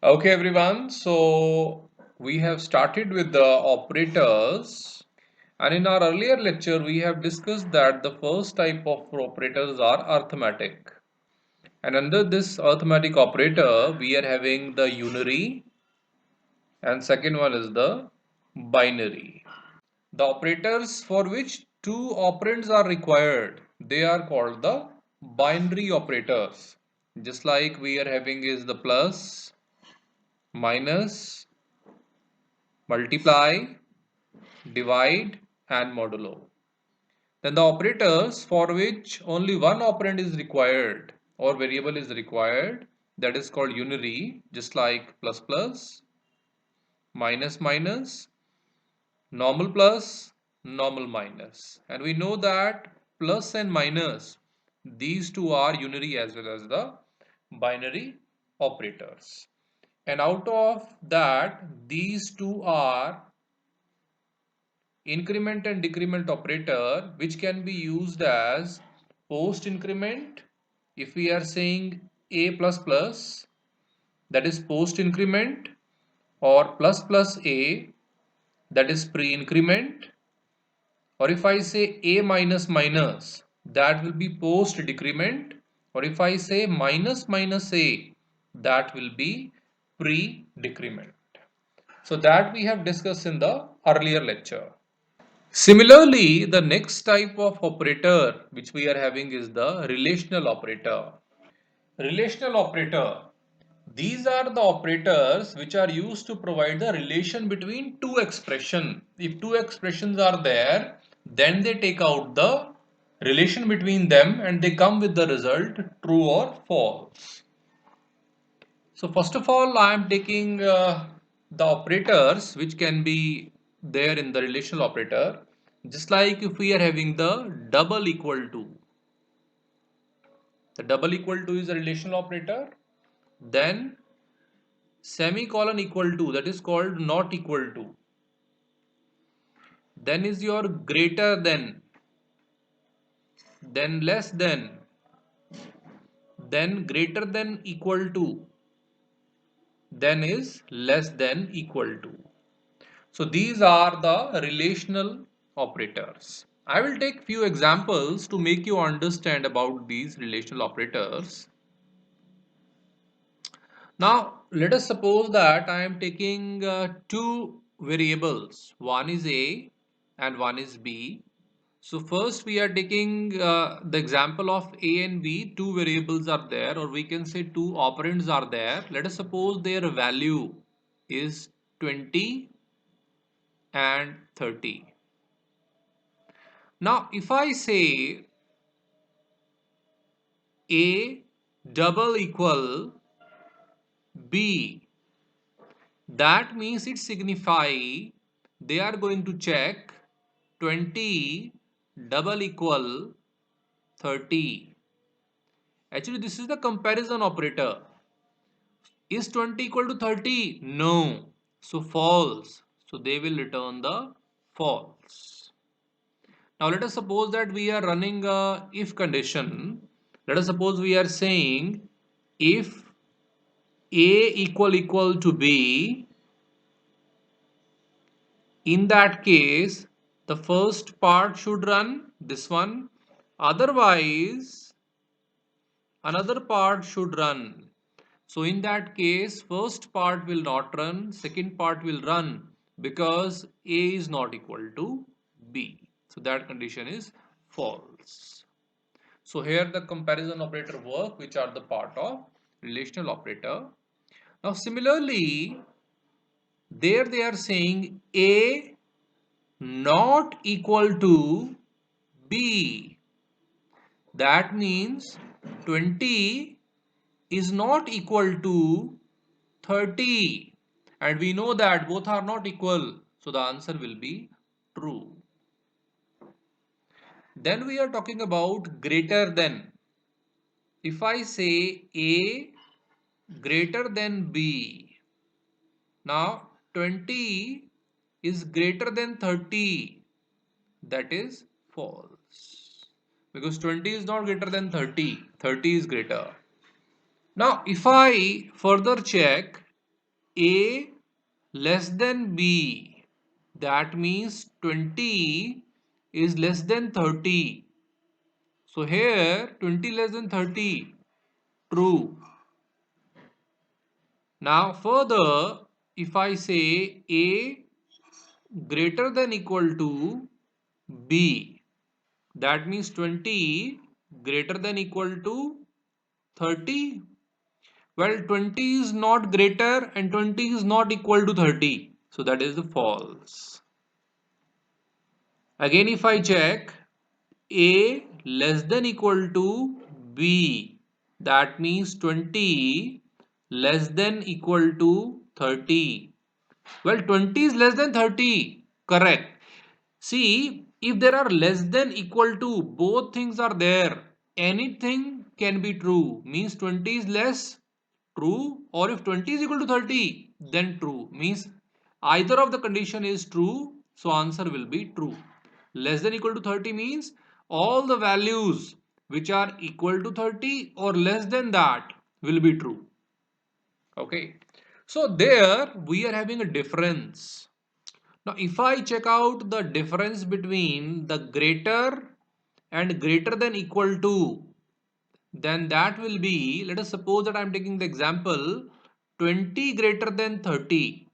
Okay, everyone. So we have started with the operators, and in our earlier lecture, we have discussed that the first type of operators are arithmetic. And under this arithmetic operator, we are having the unary, and second one is the binary. The operators for which two operands are required, they are called the binary operators. Just like we are having is the plus, minus, multiply, divide and modulo. Then the operators for which only one operand is required or variable is required, that is called unary, just like plus plus, minus minus, normal plus, normal minus. And we know that plus and minus, these two are unary as well as the binary operators. And out of that, these two are increment and decrement operator, which can be used as post increment. If we are saying a plus plus, that is post increment, or plus plus a, that is pre increment, or if I say a minus minus, that will be post decrement, or if I say minus minus a, that will be pre decrement. So that we have discussed in the earlier lecture. Similarly, the next type of operator which we are having is the relational operator. Relational operator. These are the operators which are used to provide the relation between two expressions. If two expressions are there, then they take out the relation between them and they come with the result true or false. So first of all, I am taking the operators which can be there in the relational operator. Just like if we are having the double equal to is a relational operator. Then semicolon equal to, that is called not equal to. Then is your greater than, then less than, then greater than equal to, then is less than equal to. So these are the relational operators. I will take few examples to make you understand about these relational operators. Now let us suppose that I am taking two variables. One is A and one is B. So first we are taking the example of A and B. Two variables are there, or we can say two operands are there. Let us suppose their value is 20 and 30. Now, if I say A double equal B, that means it signify they are going to check 20 double equal 30. Actually, this is the comparison operator. Is 20 equal to 30? No. So false. So they will return the false. Now let us suppose that we are running a if condition. Let us suppose we are saying if A equal to B, in that case the first part should run, this one. Otherwise another part should run. So in that case first part will not run, second part will run because A is not equal to B. So that condition is false. So here the comparison operator work, which are the part of relational operator. Now similarly, there they are saying A not equal to B. That means 20 is not equal to 30. And we know that both are not equal. So the answer will be true. Then we are talking about greater than. If I say A greater than B, now 20 is greater than 30, that is false, because 20 is not greater than 30, 30 is greater. Now if I further check, A less than B, that means 20 is less than 30. So here 20 less than 30, true. Now further, if I say A greater than equal to B, that means 20 greater than equal to 30. Well, 20 is not greater and 20 is not equal to 30. So that is the false. Again, if I check A less than equal to B, that means 20 less than equal to 30. Well, 20 is less than 30. Correct. See, if there are less than equal to, both things are there. Anything can be true. Means 20 is less, true. Or if 20 is equal to 30, then true. Means either of the condition is true. So answer will be true. Less than equal to 30 means all the values which are equal to 30 or less than that will be true. Okay. So there we are having a difference. Now, if I check out the difference between the greater and greater than equal to, then that will be, let us suppose that I am taking the example 20 greater than 30.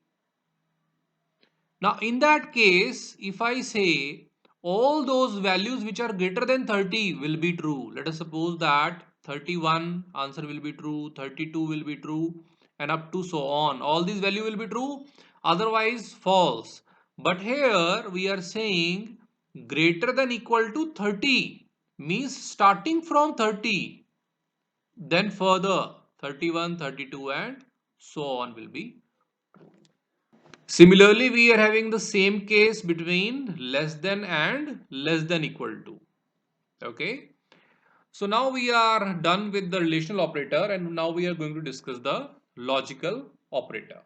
Now, in that case, if I say all those values which are greater than 30 will be true. Let us suppose that 31 answer will be true, 32 will be true, and up to so on. All these values will be true, otherwise false. But here we are saying greater than equal to 30 means starting from 30, then further 31, 32 and so on will be. Similarly, we are having the same case between less than and less than equal to. Okay. So now we are done with the relational operator and now we are going to discuss the logical operator.